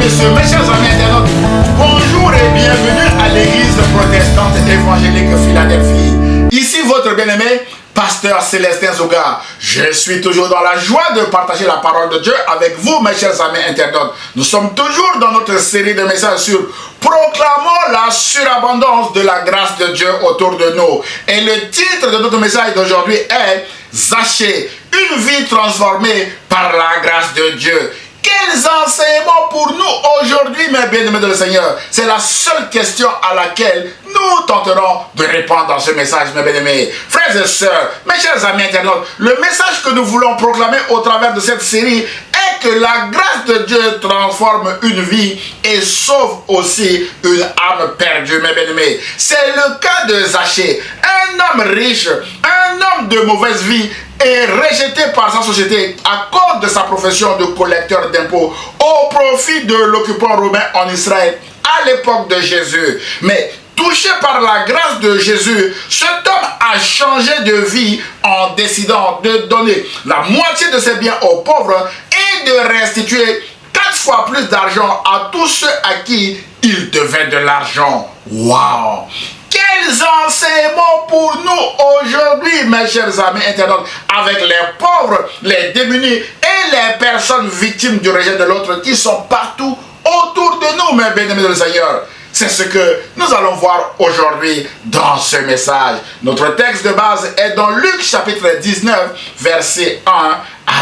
messieurs, mes chers amis internautes, bonjour et bienvenue à l'église protestante évangélique Philadelphie. Ici votre bien-aimé, pasteur Célestin Zoga. Je suis toujours dans la joie de partager la parole de Dieu avec vous, mes chers amis internautes. Nous sommes toujours dans notre série de messages sur Proclamons la surabondance de la grâce de Dieu autour de nous. Et le titre de notre message d'aujourd'hui est Zaché, une vie transformée par la grâce de Dieu. Quels enseignements pour nous aujourd'hui, mes bien-aimés de le Seigneur? C'est la seule question à laquelle nous tenterons de répondre dans ce message, mes bien-aimés. Frères et sœurs, mes chers amis internautes, le message que nous voulons proclamer au travers de cette série est que la grâce de Dieu transforme une vie et sauve aussi une âme perdue, mes bien-aimés. C'est le cas de Zaché, un homme riche, un homme de mauvaise vie, est rejeté par sa société à cause de sa profession de collecteur d'impôts au profit de l'occupant romain en Israël à l'époque de Jésus. Mais touché par la grâce de Jésus, cet homme a changé de vie en décidant de donner la moitié de ses biens aux pauvres et de restituer 4 fois plus d'argent à tous ceux à qui il devait de l'argent. Waouh! Quels enseignements pour nous aujourd'hui, mes chers amis internautes, avec les pauvres, les démunis et les personnes victimes du rejet de l'autre qui sont partout autour de nous, mes bien-aimés de Seigneur. C'est ce que nous allons voir aujourd'hui dans ce message. Notre texte de base est dans Luc chapitre 19, versets 1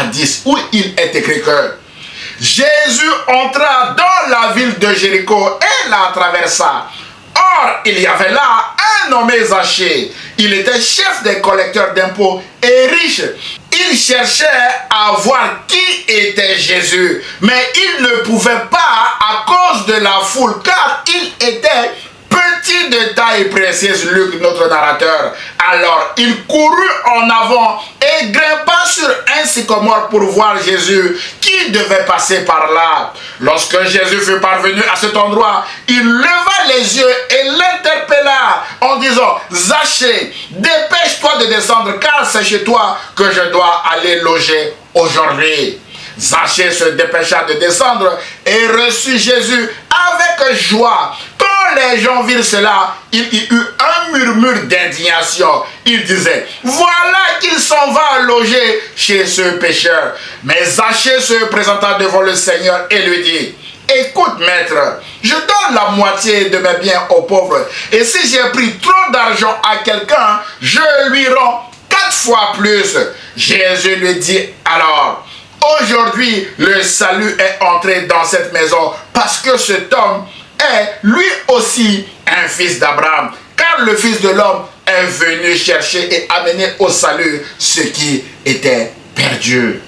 à 10, où il est écrit que Jésus entra dans la ville de Jéricho et la traversa. Or, il y avait là un nommé Zaché. Il était chef des collecteurs d'impôts et riche. Il cherchait à voir qui était Jésus, mais il ne pouvait pas à cause de la foule, car il était petit de taille précise, Luc, notre narrateur. Alors, il courut en avant et grimpa sur un sycomore pour voir Jésus qui devait passer par là. Lorsque Jésus fut parvenu à cet endroit, il leva les yeux et l'interpella en disant « Zaché, dépêche-toi de descendre car c'est chez toi que je dois aller loger aujourd'hui. » Zaché se dépêcha de descendre et reçut Jésus avec joie. Quand les gens virent cela, il y eut un murmure d'indignation. Ils disaient, voilà qu'il s'en va loger chez ce pécheur. Mais Zaché se présenta devant le Seigneur et lui dit, écoute maître, je donne la moitié de mes biens aux pauvres. Et si j'ai pris trop d'argent à quelqu'un, je lui rends 4 fois plus. Jésus lui dit alors, aujourd'hui, le salut est entré dans cette maison parce que cet homme est lui aussi un fils d'Abraham. Car le Fils de l'homme est venu chercher et amener au salut ceux qui étaient perdus.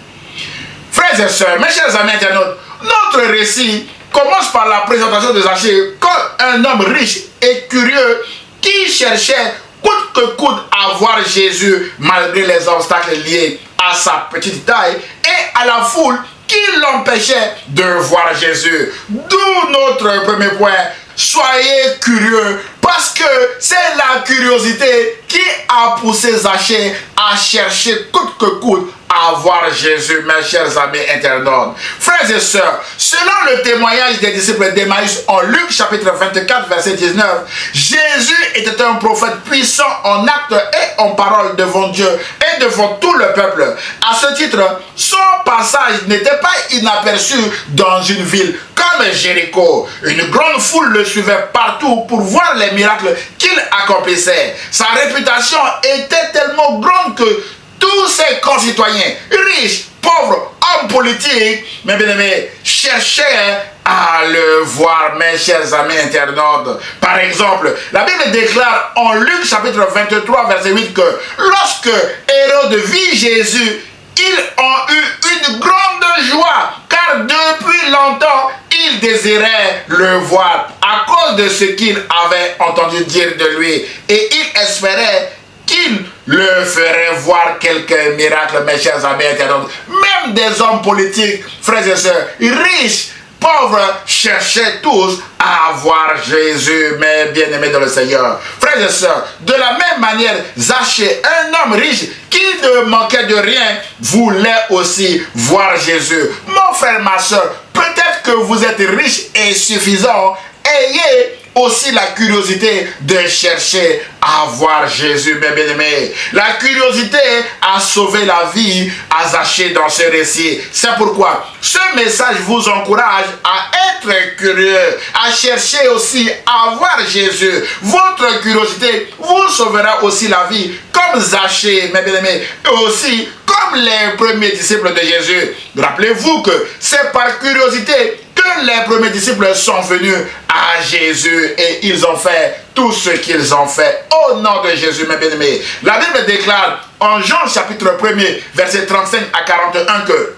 Frères et sœurs, mes chers amis internautes, notre récit commence par la présentation de Zaché comme un homme riche et curieux qui cherchait coûte que coûte à voir Jésus malgré les obstacles liés à sa petite taille et à la foule qui l'empêchait de voir Jésus. D'où notre premier point. Soyez curieux parce que c'est la curiosité qui a poussé Zaché à chercher coûte que coûte à voir Jésus, mes chers amis internautes. Frères et sœurs, selon le témoignage des disciples d'Emmaüs en Luc chapitre 24 verset 19, Jésus était un prophète puissant en actes et en parole devant Dieu et devant tout le peuple. À ce titre, son passage n'était pas inaperçu dans une ville comme Jéricho. Une grande foule le suivait partout pour voir les miracles qu'il accomplissait. Sa réputation était tellement grande que tous ses concitoyens, riches, pauvres, hommes politiques, mes bien-aimés, cherchaient à le voir, mes chers amis internautes. Par exemple, la Bible déclare en Luc chapitre 23, verset 8 que lorsque Hérode vit Jésus, ils ont eu une grande joie, car depuis longtemps, ils désiraient le voir à cause de ce qu'ils avaient entendu dire de lui. Et ils espéraient qu'il le ferait voir quelques miracles, mes chers amis internautes. Même des hommes politiques, frères et sœurs, riches, pauvres, cherchaient tous à voir Jésus, mes bien-aimés dans le Seigneur. Frères et sœurs, de la même manière, Zaché, un homme riche qui ne manquait de rien, voulait aussi voir Jésus. Mon frère, ma sœur, peut-être que vous êtes riche et suffisant, ayez aussi la curiosité de chercher à voir Jésus, mes bien-aimés. La curiosité a sauvé la vie à Zachée dans ce récit. C'est pourquoi ce message vous encourage à être curieux, à chercher aussi à voir Jésus. Votre curiosité vous sauvera aussi la vie, comme Zachée, mes bien-aimés, et aussi comme les premiers disciples de Jésus. Rappelez-vous que c'est par curiosité que les premiers disciples sont venus à Jésus et ils ont fait tout ce qu'ils ont fait au nom de Jésus, mes bien-aimés. La Bible déclare en Jean chapitre 1er, verset 35 à 41 que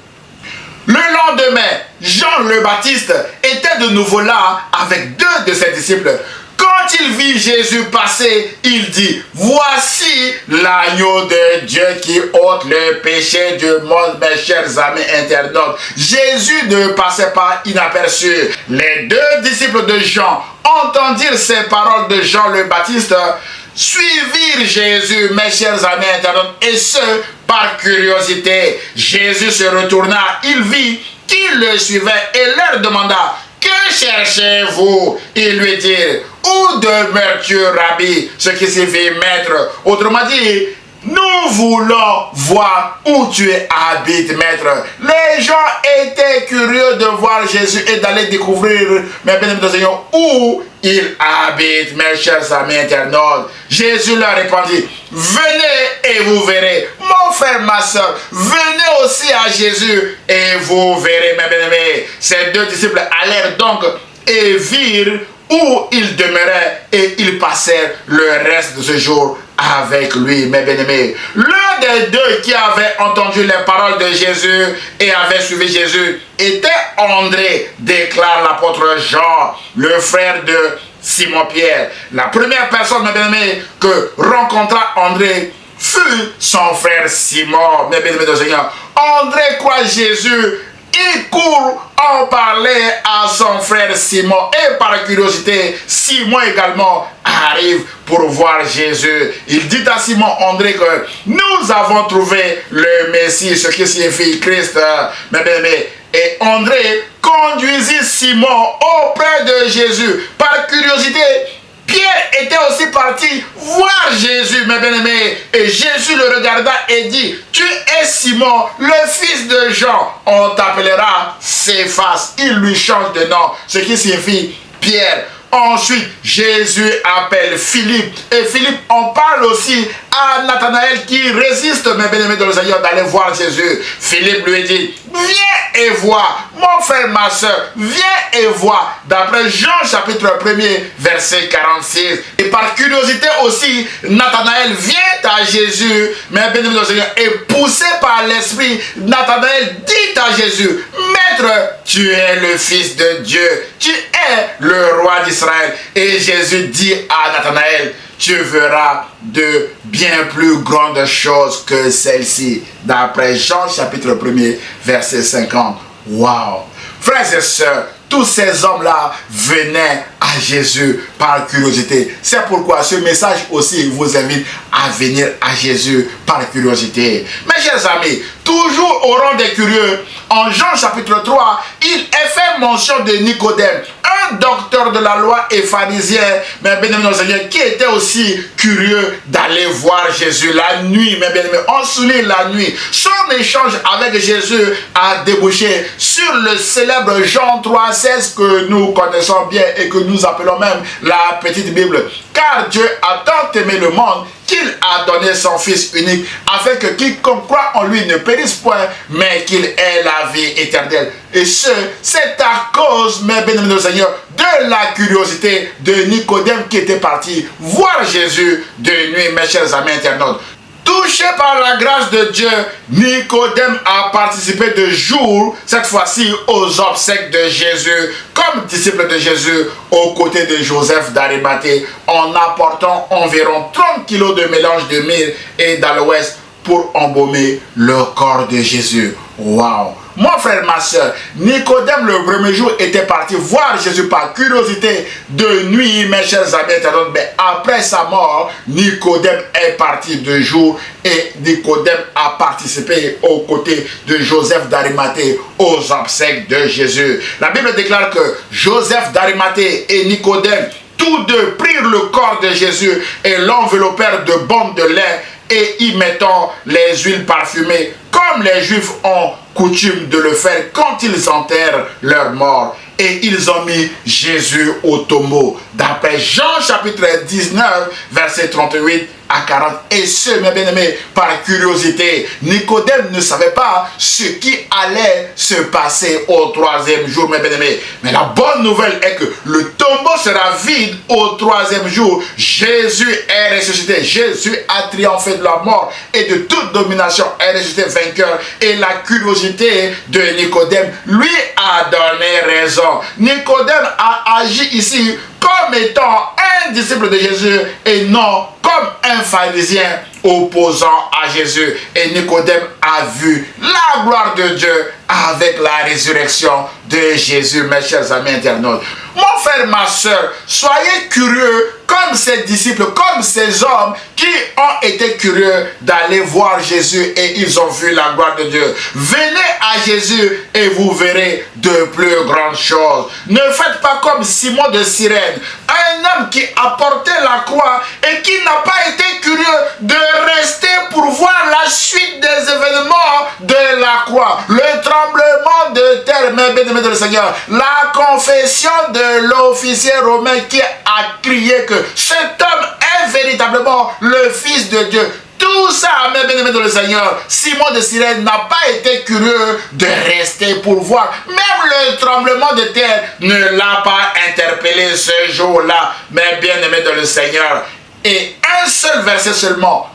le lendemain, Jean le Baptiste était de nouveau là avec deux de ses disciples. Quand il vit Jésus passer, il dit, voici l'agneau de Dieu qui ôte le péché du monde, mes chers amis internautes. Jésus ne passait pas inaperçu. Les deux disciples de Jean entendirent ces paroles de Jean le Baptiste, suivirent Jésus, mes chers amis internautes, et ce, par curiosité. Jésus se retourna, il vit qu'ils le suivaient et leur demanda, que cherchez-vous? Ils lui dirent, où demeures-tu, Rabbi? Ce qui signifie maître. Autrement dit, nous voulons voir où tu habites, maître. Les gens étaient curieux de voir Jésus et d'aller découvrir, mes bien-aimés Seigneur, où il habite, mes chers amis internautes. Jésus leur répondit, venez et vous verrez. Mon frère, ma soeur, venez aussi à Jésus et vous verrez, mes bien-aimés. Ces deux disciples allèrent donc et virent où il demeurait et ils passèrent le reste de ce jour avec lui, mes bien-aimés. L'un des deux qui avait entendu les paroles de Jésus et avait suivi Jésus était André, déclare l'apôtre Jean, le frère de Simon-Pierre. La première personne, mes bien-aimés, que rencontra André fut son frère Simon, mes bien-aimés de Seigneur. André croit Jésus. Il court en parler à son frère Simon et par curiosité, Simon également arrive pour voir Jésus. Il dit à Simon André que nous avons trouvé le Messie, ce qui signifie Christ, mes bien-aimés. Et André conduisit Simon auprès de Jésus. Par curiosité, Pierre était aussi parti voir Jésus, mes bien-aimés. Et Jésus le regarda et dit, tu es Simon, le fils de Jean. On t'appellera Céphas. Il lui change de nom, ce qui signifie Pierre. Ensuite, Jésus appelle Philippe. Et Philippe en parle aussi à Nathanaël qui résiste, mes bien-aimés de le Seigneur, d'aller voir Jésus. Philippe lui dit, viens et vois. Mon frère, ma soeur, viens et vois. D'après Jean chapitre 1er, verset 46. Et par curiosité aussi, Nathanaël vient à Jésus, mes bien-aimés de le Seigneur, et poussé par l'Esprit, Nathanaël dit à Jésus, Maître, tu es le Fils de Dieu. Tu es le roi d'Israël. Et Jésus dit à Nathanaël, tu verras de bien plus grandes choses que celles-ci. D'après Jean chapitre 1er, verset 50. Waouh! Frères et sœurs, tous ces hommes-là venaient à Jésus par curiosité. C'est pourquoi ce message aussi vous invite à venir à Jésus par curiosité. Mes chers amis, toujours au rang des curieux, en Jean chapitre 3, il est fait mention de Nicodème, un docteur de la loi et pharisien, mais bien-aimé Seigneur, qui était aussi curieux d'aller voir Jésus la nuit. Mais bien-aimé, on souligne la nuit. Son échange avec Jésus a débouché sur le célèbre Jean 3,16 que nous connaissons bien et que nous appelons même la petite Bible. Car Dieu a tant aimé le monde qu'il a donné son Fils unique, afin que quiconque croit en lui ne périsse point, mais qu'il ait la vie éternelle. Et c'est à cause, mes bien-aimés Seigneur, de la curiosité de Nicodème qui était parti voir Jésus de nuit, mes chers amis internautes. Touché par la grâce de Dieu, Nicodème a participé de jour, cette fois-ci, aux obsèques de Jésus, comme disciple de Jésus, aux côtés de Joseph d'Arimathée, en apportant environ 30 kilos de mélange de myrrhe et d'aloès pour embaumer le corps de Jésus. Waouh! Mon frère, ma soeur, Nicodème le premier jour était parti voir Jésus par curiosité de nuit, mes chers amis internautes. Mais après sa mort, Nicodème est parti de jour et Nicodème a participé aux côtés de Joseph d'Arimathée aux obsèques de Jésus. La Bible déclare que Joseph d'Arimathée et Nicodème, tous deux prirent le corps de Jésus et l'enveloppèrent de bandes de lin et y mettant les huiles parfumées, comme les Juifs ont coutume de le faire quand ils enterrent leur mort. Et ils ont mis Jésus au tombeau. D'après Jean chapitre 19, verset 38 à 40. Et ce, mes bien-aimés, par curiosité, Nicodème ne savait pas ce qui allait se passer au troisième jour, mes bien-aimés. Mais la bonne nouvelle est que le tombeau sera vide au troisième jour. Jésus est ressuscité. Jésus a triomphé de la mort et de toute domination, est ressuscité vainqueur. Et la curiosité de Nicodème lui a donné raison. Nicodème a agi ici comme étant un disciple de Jésus et non comme un pharisien opposant à Jésus. Et Nicodème a vu la gloire de Dieu avec la résurrection de Jésus, mes chers amis internautes. Mon frère, ma soeur, soyez curieux comme ces disciples, comme ces hommes qui ont été curieux d'aller voir Jésus et ils ont vu la gloire de Dieu. Venez à Jésus et vous verrez de plus grandes choses. Ne faites pas comme Simon de Cyrène, un homme qui a porté la croix et qui n'a pas été curieux de rester pour voir la suite des événements de la croix. Le tremblement de terre, mes bien-aimés de le Seigneur, la confession de l'officier romain qui a crié que cet homme est véritablement le Fils de Dieu. Tout ça, mes bien-aimés de le Seigneur, Simon de Cyrène n'a pas été curieux de rester pour voir. Même le tremblement de terre ne l'a pas interpellé ce jour-là, mes bien-aimés de le Seigneur. Et un seul verset seulement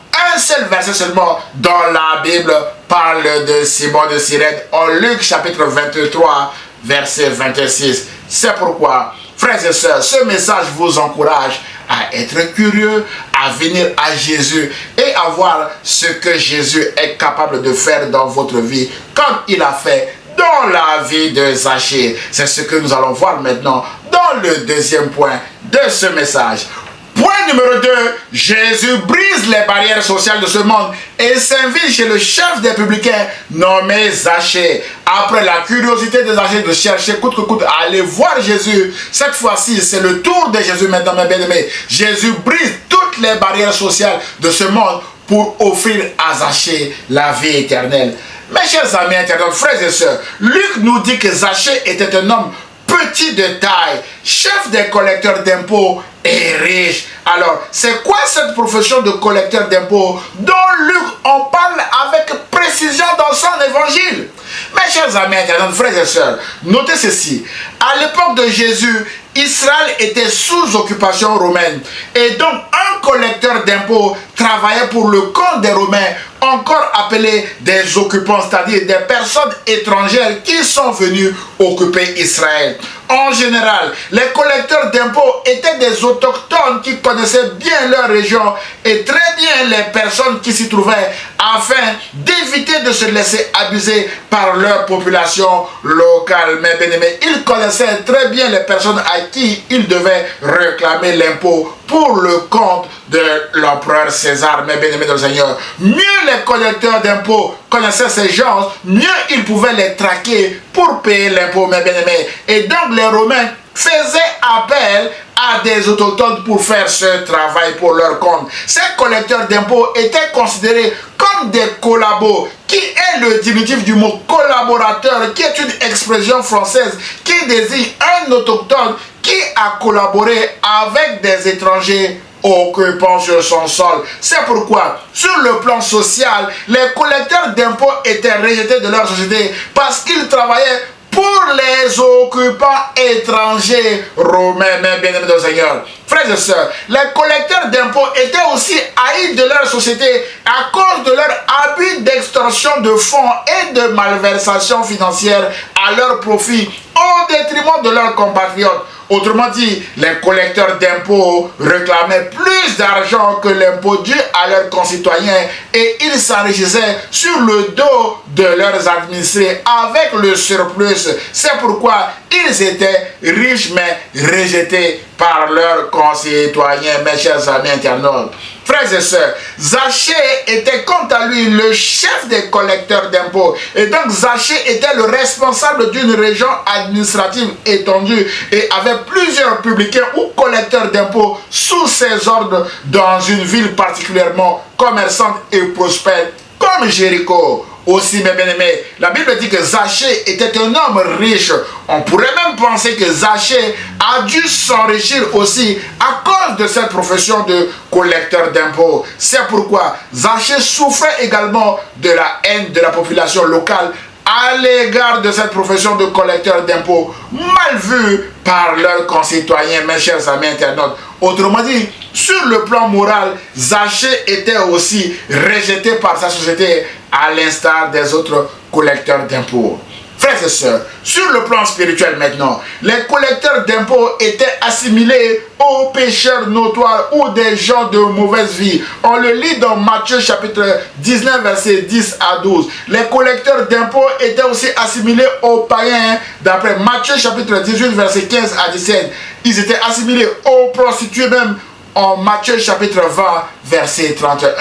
dans la Bible parle de Simon de Cyrène en Luc chapitre 23, verset 26. C'est pourquoi, frères et sœurs, ce message vous encourage à être curieux, à venir à Jésus et à voir ce que Jésus est capable de faire dans votre vie, comme il a fait dans la vie de Zachée. C'est ce que nous allons voir maintenant dans le deuxième point de ce message. Point numéro 2, Jésus brise les barrières sociales de ce monde et s'invite chez le chef des publicains nommé Zachée. Après la curiosité de Zachée de chercher coûte que coûte à aller voir Jésus, cette fois-ci c'est le tour de Jésus maintenant, mes bien-aimés. Jésus brise toutes les barrières sociales de ce monde pour offrir à Zachée la vie éternelle. Mes chers amis internautes, frères et sœurs, Luc nous dit que Zachée était un homme petit de taille, chef des collecteurs d'impôts et riche. Alors, c'est quoi cette profession de collecteur d'impôts dont Luc en parle avec précision dans son évangile? Mes chers amis internautes, frères et sœurs, notez ceci. À l'époque de Jésus, Israël était sous occupation romaine. Et donc, un collecteur d'impôts travaillait pour le compte des Romains, encore appelés des occupants, c'est-à-dire des personnes étrangères qui sont venues occuper Israël. En général, les collecteurs d'impôts étaient des autochtones qui connaissaient bien leur région et très bien les personnes qui s'y trouvaient afin d'éviter de se laisser abuser par leur population locale. Mais bien aimés, ils connaissaient très bien les personnes à qui ils devaient réclamer l'impôt pour le compte de l'empereur César. Mais bien aimés dans le Seigneur, mieux les collecteurs d'impôts connaissaient ces gens, mieux ils pouvaient les traquer pour payer l'impôt, mes bien-aimés. Et donc les Romains faisaient appel à des autochtones pour faire ce travail pour leur compte. Ces collecteurs d'impôts étaient considérés comme des collabos, qui est le diminutif du mot collaborateur, qui est une expression française qui désigne un autochtone qui a collaboré avec des étrangers occupant sur son sol. C'est pourquoi, sur le plan social, les collecteurs d'impôts étaient rejetés de leur société parce qu'ils travaillaient pour les occupants étrangers romains, mes bien-aimés de Seigneur. Frères et sœurs, les collecteurs d'impôts étaient aussi haïs de leur société à cause de leur abus d'extorsion de fonds et de malversation financière à leur profit, au détriment de leurs compatriotes. Autrement dit, les collecteurs d'impôts réclamaient plus d'argent que l'impôt dû à leurs concitoyens et ils s'enrichissaient sur le dos de leurs administrés avec le surplus. C'est pourquoi ils étaient riches mais rejetés par leurs concitoyens. Mes chers amis internautes, frères et sœurs, Zachée était quant à lui le chef des collecteurs d'impôts. Et donc Zachée était le responsable d'une région administrative étendue et avait plusieurs publicains ou collecteurs d'impôts sous ses ordres dans une ville particulièrement commerçante et prospère comme Jéricho. Aussi, mes bien-aimés, la Bible dit que Zachée était un homme riche. On pourrait même penser que Zachée a dû s'enrichir aussi à cause de cette profession de collecteur d'impôts. C'est pourquoi Zachée souffrait également de la haine de la population locale à l'égard de cette profession de collecteur d'impôts, mal vue par leurs concitoyens, mes chers amis internautes. Autrement dit, sur le plan moral, Zachée était aussi rejeté par sa société à l'instar des autres collecteurs d'impôts. Frères et sœurs, sur le plan spirituel maintenant, les collecteurs d'impôts étaient assimilés aux pécheurs notoires ou des gens de mauvaise vie. On le lit dans Matthieu chapitre 19, versets 10 à 12. Les collecteurs d'impôts étaient aussi assimilés aux païens. D'après Matthieu chapitre 18, versets 15 à 17. Ils étaient assimilés aux prostituées même en Matthieu chapitre 20, verset 31.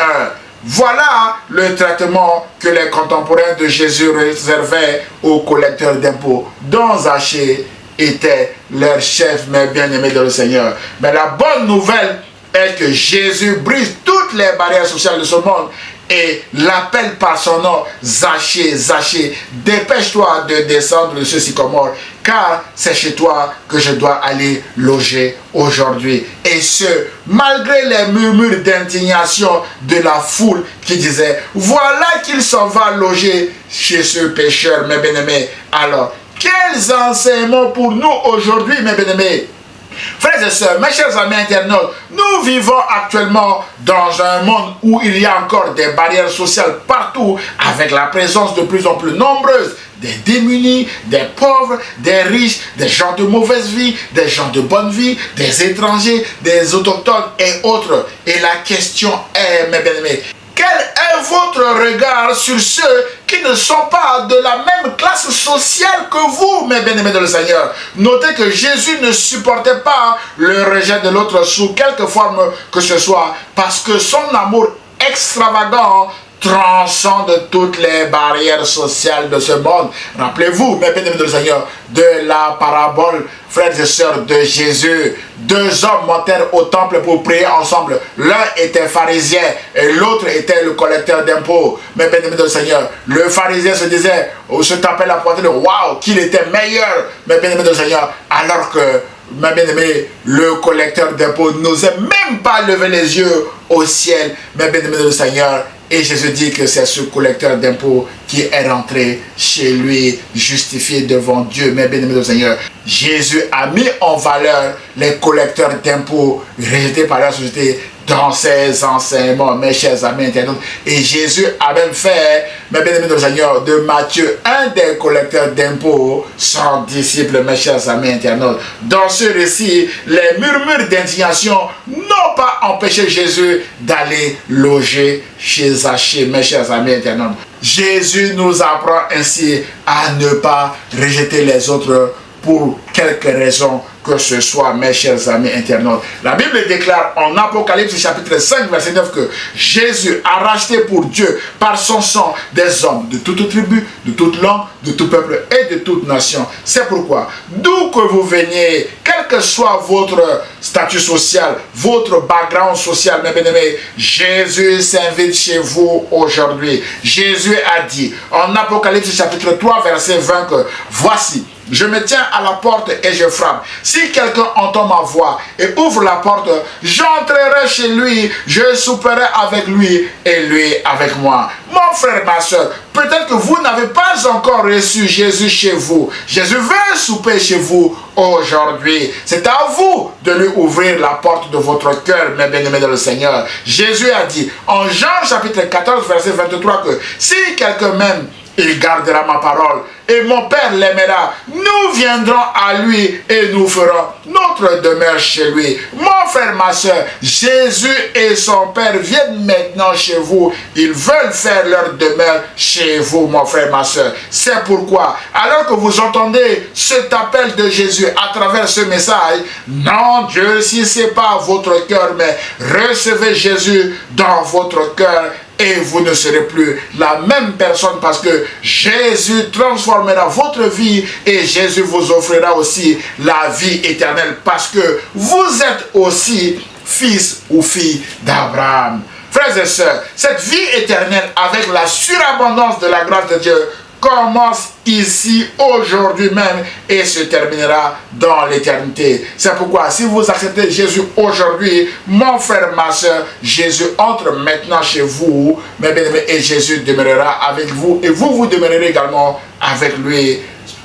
Voilà le traitement que les contemporains de Jésus réservaient aux collecteurs d'impôts, dont Zachée était leur chef, mes bien-aimés dans le Seigneur. Mais la bonne nouvelle est que Jésus brise toutes les barrières sociales de ce monde et l'appelle par son nom, Zachée, Zachée, dépêche-toi de descendre de ce sycomore, car c'est chez toi que je dois aller loger aujourd'hui. Et ce, malgré les murmures d'indignation de la foule qui disait, voilà qu'il s'en va loger chez ce pécheur, mes bien-aimés. Alors, quels enseignements pour nous aujourd'hui, mes bien-aimés? Frères et sœurs, mes chers amis internautes, nous vivons actuellement dans un monde où il y a encore des barrières sociales partout, avec la présence de plus en plus nombreuse des démunis, des pauvres, des riches, des gens de mauvaise vie, des gens de bonne vie, des étrangers, des autochtones et autres. Et la question est, mes bien-aimés, quel est votre regard sur ceux qui ne sont pas de la même classe sociale que vous, mes bien-aimés de le Seigneur? Notez que Jésus ne supportait pas le rejet de l'autre sous quelque forme que ce soit, parce que son amour extravagant transcende toutes les barrières sociales de ce monde. Rappelez-vous, mes bien-aimés de le Seigneur, de la parabole, frères et sœurs, de Jésus. Deux hommes montèrent au temple pour prier ensemble. L'un était pharisien et l'autre était le collecteur d'impôts. Mes bien-aimés de le Seigneur, le pharisien se disait, se tapait la poitrine, waouh, qu'il était meilleur, mes bien-aimés de le Seigneur, alors que, mes bien-aimés, le collecteur d'impôts n'osait même pas lever les yeux au ciel, mes bien-aimés de le Seigneur. Et Jésus dit que c'est ce collecteur d'impôts qui est rentré chez lui, justifié devant Dieu. Mais bien-aimé du Seigneur, Jésus a mis en valeur les collecteurs d'impôts rejetés par la société dans ses enseignements, mes chers amis internautes. Et Jésus a même fait, mes bien-aimés du Seigneur, de Matthieu, un des collecteurs d'impôts, son disciple, mes chers amis internautes. Dans ce récit, les murmures d'indignation n'ont pas empêché Jésus d'aller loger chez Zachée, mes chers amis internautes. Jésus nous apprend ainsi à ne pas rejeter les autres pour quelque raison que ce soit, mes chers amis internautes. La Bible déclare en Apocalypse chapitre 5 verset 9 que Jésus a racheté pour Dieu par son sang des hommes de toute tribu, de toute langue, de tout peuple et de toute nation. C'est pourquoi, d'où que vous veniez, quel que soit votre statut social, votre background social, mes bien-aimés, Jésus s'invite chez vous aujourd'hui. Jésus a dit en Apocalypse chapitre 3 verset 20 que voici, je me tiens à la porte et je frappe. Si quelqu'un entend ma voix et ouvre la porte, j'entrerai chez lui, je souperai avec lui et lui avec moi. Mon frère, ma soeur, peut-être que vous n'avez pas encore reçu Jésus chez vous. Jésus veut souper chez vous aujourd'hui. C'est à vous de lui ouvrir la porte de votre cœur, mes bien-aimés dans le Seigneur. Jésus a dit en Jean chapitre 14 verset 23 que si quelqu'un m'aime, il gardera ma parole et mon Père l'aimera. Nous viendrons à lui et nous ferons notre demeure chez lui. Mon frère, ma soeur, Jésus et son Père viennent maintenant chez vous. Ils veulent faire leur demeure chez vous, mon frère, ma soeur. C'est pourquoi, alors que vous entendez cet appel de Jésus à travers ce message, non, Dieu, si ce n'est pas votre cœur, mais recevez Jésus dans votre cœur. Et vous ne serez plus la même personne parce que Jésus transformera votre vie et Jésus vous offrira aussi la vie éternelle parce que vous êtes aussi fils ou fille d'Abraham. Frères et sœurs, cette vie éternelle avec la surabondance de la grâce de Dieu commence ici, aujourd'hui même, et se terminera dans l'éternité. C'est pourquoi, si vous acceptez Jésus aujourd'hui, mon frère, ma soeur, Jésus entre maintenant chez vous, mes bien-aimés, et Jésus demeurera avec vous, et vous demeurerez également avec lui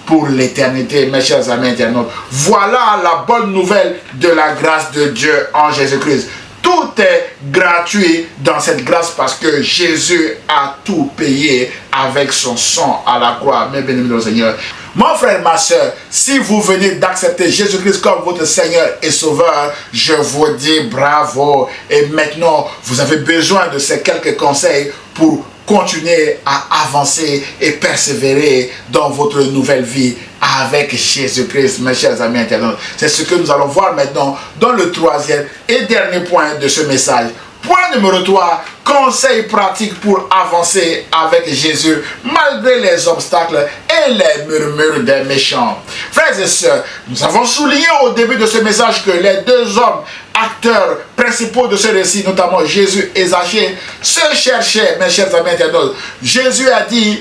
pour l'éternité, mes chers amis internautes. Voilà la bonne nouvelle de la grâce de Dieu en Jésus-Christ. Tout est gratuit dans cette grâce parce que Jésus a tout payé avec son sang à la croix. Mes bien-aimés Seigneur. Mon frère, ma soeur, si vous venez d'accepter Jésus-Christ comme votre Seigneur et Sauveur, je vous dis bravo. Et maintenant, vous avez besoin de ces quelques conseils pour continuer à avancer et persévérer dans votre nouvelle vie avec Jésus-Christ, mes chers amis internautes. C'est ce que nous allons voir maintenant dans le troisième et dernier point de ce message. Point numéro 3, conseils pratiques pour avancer avec Jésus malgré les obstacles et les murmures des méchants. Frères et sœurs, nous avons souligné au début de ce message que les deux hommes acteurs principaux de ce récit, notamment Jésus et Zachée, se cherchaient, mes chers amis internautes. Jésus a dit: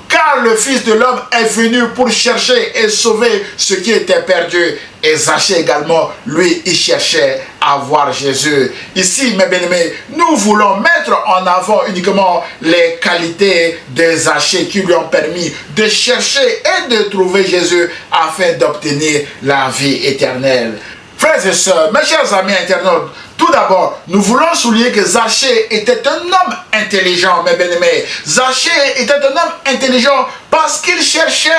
car le Fils de l'homme est venu pour chercher et sauver ce qui était perdu. Et Zachée également, lui, il cherchait à voir Jésus. Ici, mes bien-aimés, nous voulons mettre en avant uniquement les qualités de Zachée qui lui ont permis de chercher et de trouver Jésus afin d'obtenir la vie éternelle. Frères et sœurs, mes chers amis internautes, tout d'abord, nous voulons souligner que Zachée était un homme intelligent, mes bien-aimés. Zachée était un homme intelligent parce qu'il cherchait,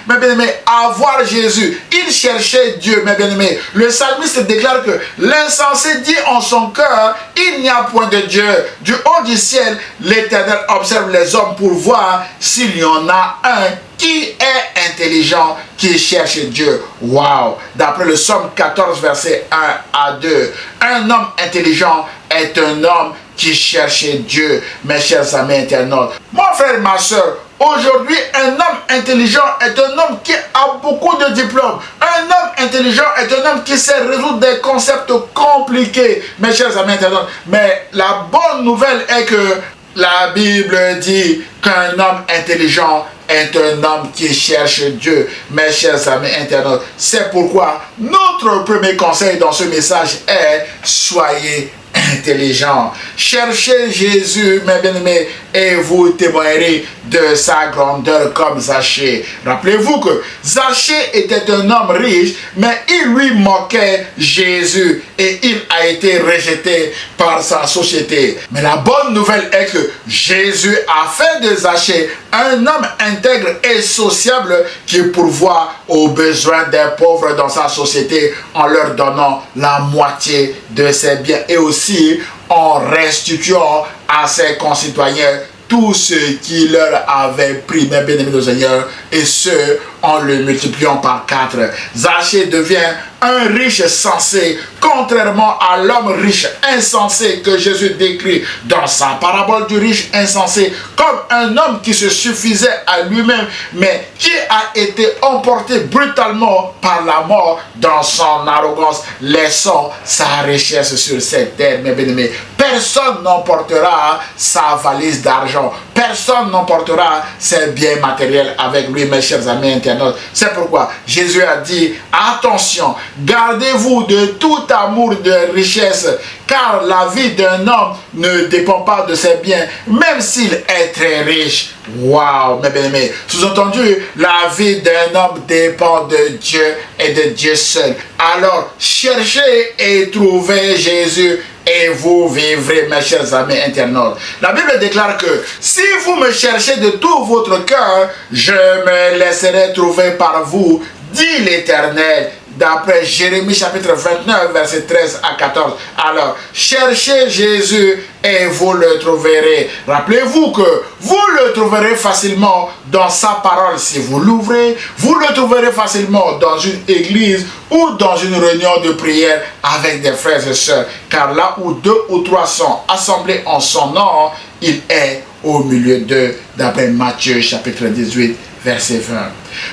mes bien-aimés, à voir Jésus. Il cherchait Dieu, mes bien-aimés. Le psalmiste déclare que l'insensé dit en son cœur: il n'y a point de Dieu. Du haut du ciel, l'Éternel observe les hommes pour voir s'il y en a un qui est intelligent, qui cherche Dieu. Waouh! D'après le Psaume 14, versets 1 à 2, un homme intelligent est un homme qui cherche Dieu, mes chers amis internautes. Mon frère, ma soeur, aujourd'hui, un homme intelligent est un homme qui a beaucoup de diplômes. Un homme intelligent est un homme qui sait résoudre des concepts compliqués, mes chers amis internautes. Mais la bonne nouvelle est que la Bible dit qu'un homme intelligent est un homme qui cherche Dieu, mes chers amis internautes. C'est pourquoi notre premier conseil dans ce message est: soyez intelligents. Cherchez Jésus, mes bien-aimés, et vous témoignerez de sa grandeur comme Zachée. Rappelez-vous que Zachée était un homme riche, mais il lui moquait Jésus et il a été rejeté par sa société. Mais la bonne nouvelle est que Jésus a fait de Zachée un homme intègre et sociable qui pourvoit aux besoins des pauvres dans sa société en leur donnant la moitié de ses biens et aussi en restituant à ses concitoyens tout ce qui leur avait pris, mes bien-aimés de Seigneur, et ce, en le multipliant par 4. Zachée devient un riche sensé, contrairement à l'homme riche insensé que Jésus décrit dans sa parabole du riche insensé, comme un homme qui se suffisait à lui-même, mais qui a été emporté brutalement par la mort dans son arrogance, laissant sa richesse sur cette terre, mes bien-aimés. Personne n'emportera sa valise d'argent, personne n'emportera ses biens matériels avec lui, mes chers amis internautes. C'est pourquoi Jésus a dit: attention, gardez-vous de tout amour de richesse, car la vie d'un homme ne dépend pas de ses biens, même s'il est très riche. Waouh, mes bien-aimés. Sous-entendu, la vie d'un homme dépend de Dieu et de Dieu seul. Alors, cherchez et trouvez Jésus et vous vivrez, mes chers amis internautes. La Bible déclare que si vous me cherchez de tout votre cœur, je me laisserai trouver par vous, dit l'Éternel. D'après Jérémie chapitre 29, verset 13 à 14. Alors, cherchez Jésus et vous le trouverez. Rappelez-vous que vous le trouverez facilement dans sa parole si vous l'ouvrez. Vous le trouverez facilement dans une église ou dans une réunion de prière avec des frères et sœurs. Car là où 2 ou 3 sont assemblés en son nom, il est au milieu d'eux. D'après Matthieu chapitre 18, verset 20.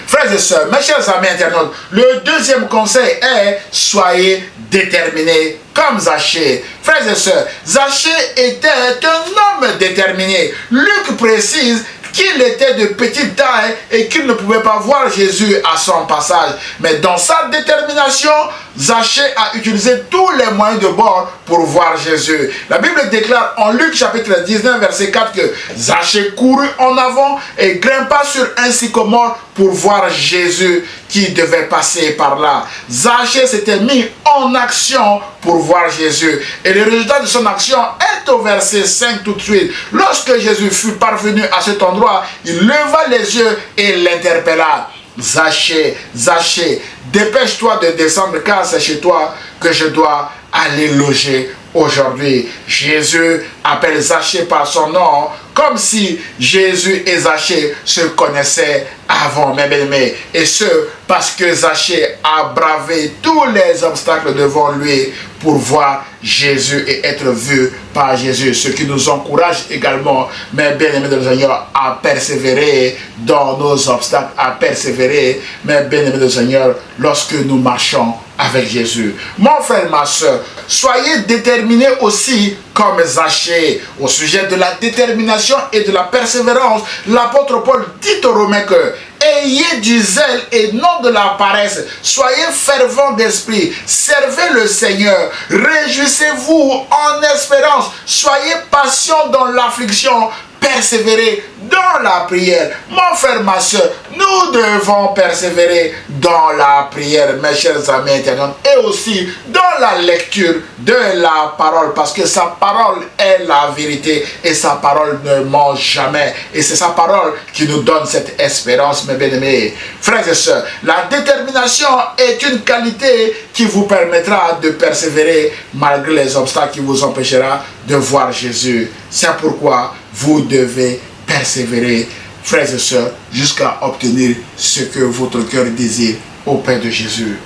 Frères et sœurs, mes chers amis internautes, le deuxième conseil est soyez déterminés comme Zachée. Frères et sœurs, Zachée était un homme déterminé. Luc précise qu'il était de petite taille et qu'il ne pouvait pas voir Jésus à son passage. Mais dans sa détermination, Zachée a utilisé tous les moyens de bord pour voir Jésus. La Bible déclare en Luc chapitre 19 verset 4 que Zachée courut en avant et grimpa sur un sycomore pour voir Jésus qui devait passer par là. Zachée s'était mis en action pour voir Jésus. Et le résultat de son action est au verset 5 tout de suite. Lorsque Jésus fut parvenu à cet endroit, il leva les yeux et l'interpella. Zachée, Zachée, dépêche-toi de descendre car c'est chez toi que je dois aller loger aujourd'hui. Jésus appelle Zachée par son nom comme si Jésus et Zachée se connaissaient avant, mes bien-aimés. Et ce, parce que Zachée a bravé tous les obstacles devant lui pour voir Jésus et être vu par Jésus. Ce qui nous encourage également, mes bien-aimés de Seigneur, à persévérer dans nos obstacles, à persévérer, mes bien-aimés de Seigneur, lorsque nous marchons avec Jésus. Mon frère, ma soeur, soyez déterminés aussi comme Zachée. Au sujet de la détermination et de la persévérance, l'apôtre Paul dit aux Romains que ayez du zèle et non de la paresse. Soyez fervents d'esprit. Servez le Seigneur. Réjouissez-vous en espérance. Soyez patients dans l'affliction. Persévérer dans la prière. Mon frère, ma soeur, nous devons persévérer dans la prière, mes chers amis internautes, et aussi dans la lecture de la parole, parce que sa parole est la vérité et sa parole ne ment jamais. Et c'est sa parole qui nous donne cette espérance, mes bien-aimés. Frères et sœurs, la détermination est une qualité qui vous permettra de persévérer malgré les obstacles qui vous empêchera de voir Jésus. C'est pourquoi vous devez persévérer, frères et sœurs, jusqu'à obtenir ce que votre cœur désire auprès de Jésus.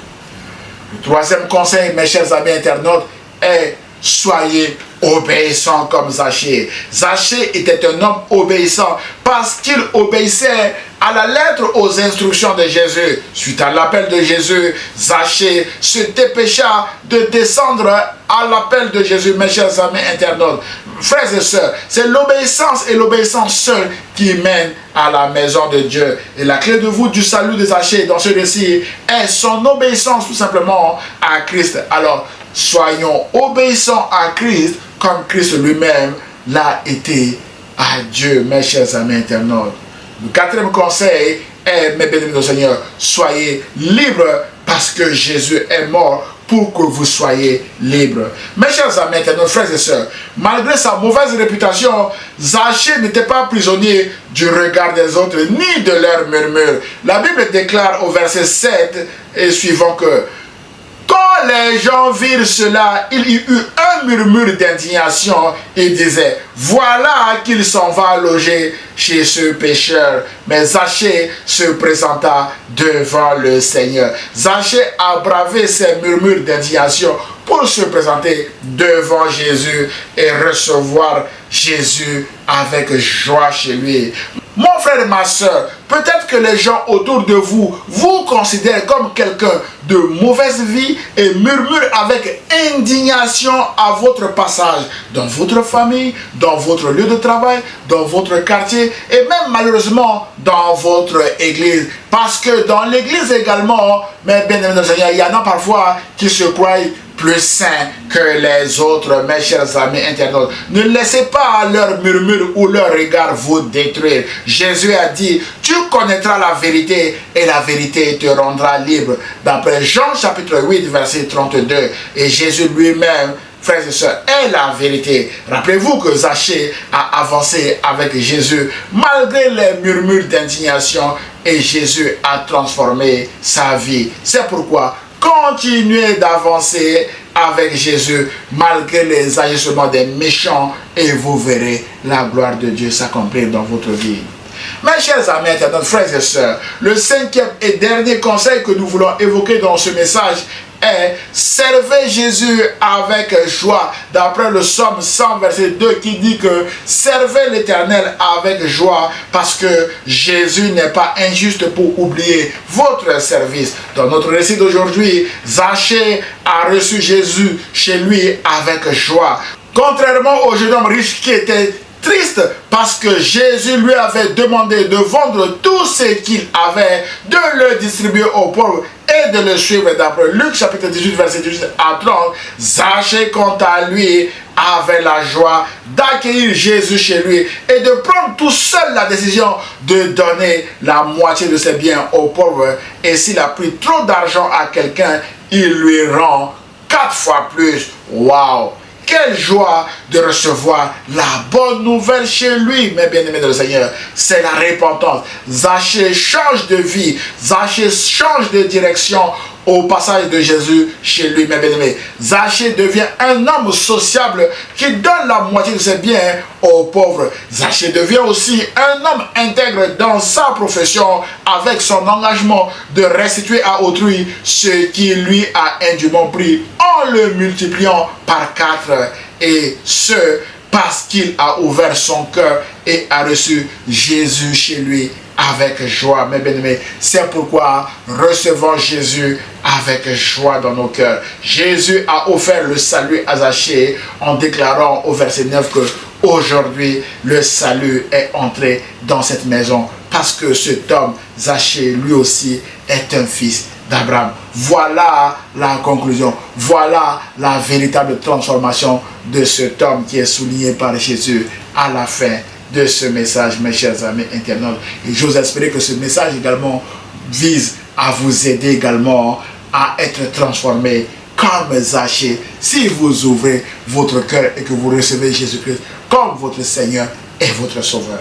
Le troisième conseil, mes chers amis internautes, est soyez obéissants comme Zachée. Zachée était un homme obéissant parce qu'il obéissait à la lettre aux instructions de Jésus. Suite à l'appel de Jésus, Zachée se dépêcha de descendre à l'appel de Jésus, mes chers amis internautes. Frères et sœurs, c'est l'obéissance et l'obéissance seule qui mène à la maison de Dieu. Et la clé de voûte du salut de Zachée dans ce récit est son obéissance tout simplement à Christ. Alors, soyons obéissants à Christ comme Christ lui-même l'a été à Dieu, mes chers amis internautes. Le quatrième conseil est, mes bien-aimés du Seigneur, soyez libres parce que Jésus est mort pour que vous soyez libres. Mes chers amis internautes, frères et sœurs, malgré sa mauvaise réputation, Zachée n'était pas prisonnier du regard des autres ni de leurs murmures. La Bible déclare au verset 7 et suivant que quand les gens virent cela, il y eut un murmure d'indignation. Ils disaient, voilà qu'il s'en va loger chez ce pécheur. Mais Zachée se présenta devant le Seigneur. Zachée a bravé ces murmures d'indignation pour se présenter devant Jésus et recevoir Jésus avec joie chez lui. Mon frère et ma soeur, peut-être que les gens autour de vous vous considèrent comme quelqu'un de mauvaise vie et murmurent avec indignation à votre passage dans votre famille, dans votre lieu de travail, dans votre quartier et même malheureusement dans votre église. Parce que dans l'église également, mes bien-aimés de Seigneur, il y en a parfois qui se croient plus saints que les autres, mes chers amis internautes. Ne laissez pas leur murmure ou leur regard vous détruire. Jésus a dit, tu connaîtras la vérité et la vérité te rendra libre. D'après Jean chapitre 8, verset 32. Et Jésus lui-même frères et sœurs, est la vérité. Rappelez-vous que Zachée a avancé avec Jésus malgré les murmures d'indignation et Jésus a transformé sa vie. C'est pourquoi continuez d'avancer avec Jésus malgré les agissements des méchants et vous verrez la gloire de Dieu s'accomplir dans votre vie. Mes chers amis, internautes, frères et sœurs, le cinquième et dernier conseil que nous voulons évoquer dans ce message est servez Jésus avec joie. D'après le psaume 100 verset 2 qui dit que servez l'Éternel avec joie parce que Jésus n'est pas injuste pour oublier votre service. Dans notre récit d'aujourd'hui, Zachée a reçu Jésus chez lui avec joie. Contrairement au jeune homme riche qui était triste parce que Jésus lui avait demandé de vendre tout ce qu'il avait, de le distribuer aux pauvres et de le suivre. D'après Luc chapitre 18 verset 18 à 30, Zachée quant à lui avait la joie d'accueillir Jésus chez lui et de prendre tout seul la décision de donner la moitié de ses biens aux pauvres. Et s'il a pris trop d'argent à quelqu'un, il lui rend 4 fois plus. Waouh! Quelle joie de recevoir la bonne nouvelle chez lui, mes bien-aimés de le Seigneur. C'est la repentance. Zachée change de vie. Zachée change de direction au passage de Jésus chez lui, mes bien-aimés. Zachée devient un homme sociable qui donne la moitié de ses biens aux pauvres. Zachée devient aussi un homme intègre dans sa profession avec son engagement de restituer à autrui ce qui lui a indûment pris en le multipliant par 4 et ce parce qu'il a ouvert son cœur et a reçu Jésus chez lui avec joie, mes bien-aimés. C'est pourquoi recevons Jésus avec joie dans nos cœurs. Jésus a offert le salut à Zachée en déclarant au verset 9 que aujourd'hui le salut est entré dans cette maison parce que cet homme, Zachée, lui aussi est un fils d'Abraham. Voilà la conclusion. Voilà la véritable transformation de cet homme qui est souligné par Jésus à la fin de ce message, mes chers amis internautes. Et j'ose espérer que ce message également vise à vous aider également à être transformé comme Zachée si vous ouvrez votre cœur et que vous recevez Jésus-Christ comme votre Seigneur et votre Sauveur.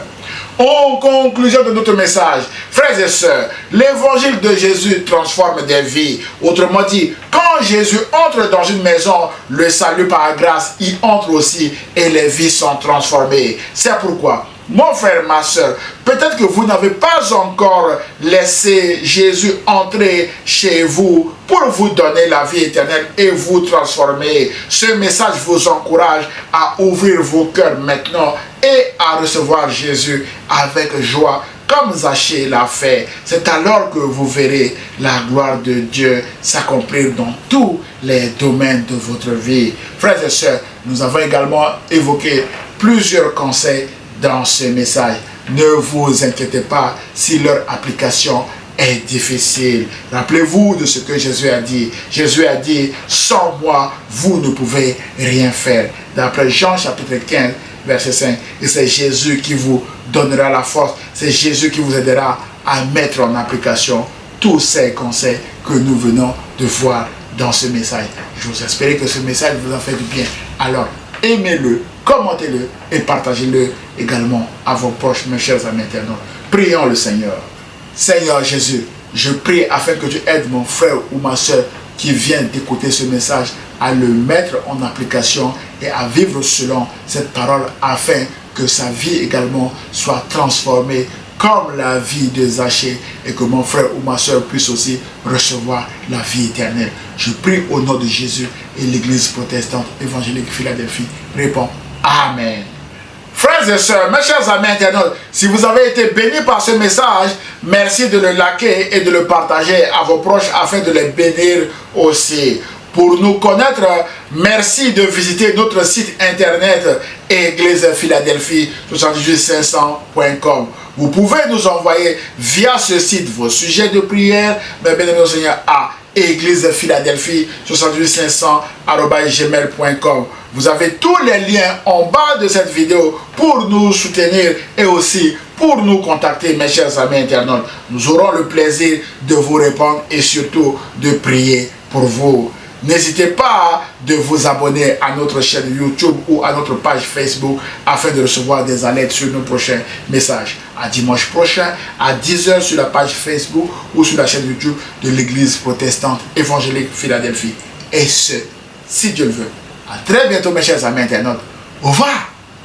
En conclusion de notre message, frères et sœurs, l'évangile de Jésus transforme des vies. Autrement dit, quand Jésus entre dans une maison, le salut par grâce y entre aussi et les vies sont transformées. C'est pourquoi, mon frère, ma soeur, peut-être que vous n'avez pas encore laissé Jésus entrer chez vous pour vous donner la vie éternelle et vous transformer. Ce message vous encourage à ouvrir vos cœurs maintenant et à recevoir Jésus avec joie comme Zachée l'a fait. C'est alors que vous verrez la gloire de Dieu s'accomplir dans tous les domaines de votre vie. Frères et sœurs, nous avons également évoqué plusieurs conseils dans ce message. Ne vous inquiétez pas si leur application est difficile. Rappelez-vous de ce que Jésus a dit. Jésus a dit, sans moi, vous ne pouvez rien faire. D'après Jean chapitre 15, verset 5. Et c'est Jésus qui vous donnera la force. C'est Jésus qui vous aidera à mettre en application tous ces conseils que nous venons de voir dans ce message. Je vous espère que ce message vous a fait du bien. Alors, aimez-le, commentez-le et partagez-le également à vos proches, mes chers amis internautes. Prions le Seigneur. Seigneur Jésus, je prie afin que tu aides mon frère ou ma soeur qui vient d'écouter ce message à le mettre en application et à vivre selon cette parole afin que sa vie également soit transformée comme la vie de Zachée et que mon frère ou ma soeur puisse aussi recevoir la vie éternelle. Je prie au nom de Jésus et l'Église protestante évangélique Philadelphie répond Amen. Frères et sœurs, mes chers amis internautes, si vous avez été bénis par ce message, merci de le liker et de le partager à vos proches afin de les bénir aussi. Pour nous connaître, merci de visiter notre site internet Église Philadelphie 78500.com. Vous pouvez nous envoyer via ce site vos sujets de prière, mais bien aimé Seigneur, à Église Philadelphie 78500@gmail.com. Vous avez tous les liens en bas de cette vidéo pour nous soutenir et aussi pour nous contacter, mes chers amis internautes. Nous aurons le plaisir de vous répondre et surtout de prier pour vous. N'hésitez pas de vous abonner à notre chaîne YouTube ou à notre page Facebook afin de recevoir des alertes sur nos prochains messages. À dimanche prochain à 10 h sur la page Facebook ou sur la chaîne YouTube de l'Église protestante évangélique Philadelphie. Et ce, si Dieu le veut. À très bientôt mes chers amis internautes. Au revoir.